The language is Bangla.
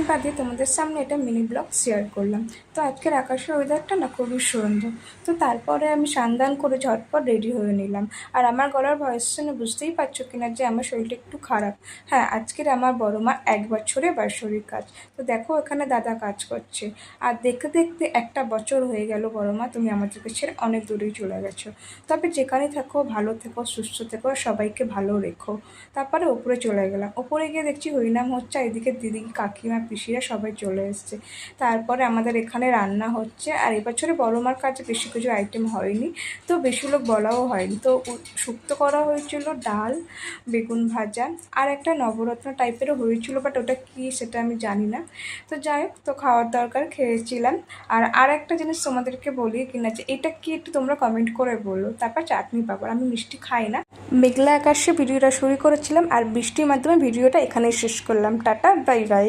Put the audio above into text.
বাদে তোমাদের সামনে একটা মিনি ব্লগ শেয়ার করলাম। তো আজকের আকাশের ওয়েদারটা না খুবই সুন্দর। তো তারপরে আমি স্নান করে ঝটপট রেডি হয়ে নিলাম। আর আমার গলার ভয়েস শুনে বুঝতেই পারছো কিনা যে আমার শরীরটা একটু খারাপ। হ্যাঁ, আজকের আমার বড় মা 1 বছরের বাৎসরিক কাজ। তো দেখো এখানে দাদা কাজ করছে। আর দেখতে দেখতে 1 বছর হয়ে গেল বড় মা, তুমি আমাদেরকে ছেড়ে অনেক দূরেই চলে গেছো। তবে যেখানে থাকো ভালো থেকো, সুস্থ থেকো, সবাইকে ভালো রেখো। তারপরে ওপরে চলে গেলাম। ওপরে গিয়ে দেখছি হরিনাম হচ্ছে, আর এদিকে দিদি, কাকিমা, পিসিরা সবাই চলে এসছে। তারপরে আমাদের এখানে রান্না হচ্ছে। আর এবছরে বড় মার কাছে বেশি কিছু আইটেম হয়নি, তো বেশি লোক বলাও হয়নি। তো শুক্তো করা হয়েছিল, ডাল, বেগুন ভাজা, আর একটা নবরত্ন টাইপেরও হয়েছিল, বাট ওটা কী সেটা আমি জানি না। তো যাই হোক, তো খাওয়ার দরকার খেয়েছিলাম। আর একটা জিনিস তোমাদেরকে বলি কিনা, যে এটা কি একটু তোমরা কমেন্ট করে বলো। তারপর চাটনি পাপড়, আমি মিষ্টি খাই না। মেঘলা আকাশে ভিডিওটা শুরু করেছিলাম, আর বৃষ্টির মাধ্যমে ভিডিওটা এখানেই শেষ করলাম। Tata, bye bye.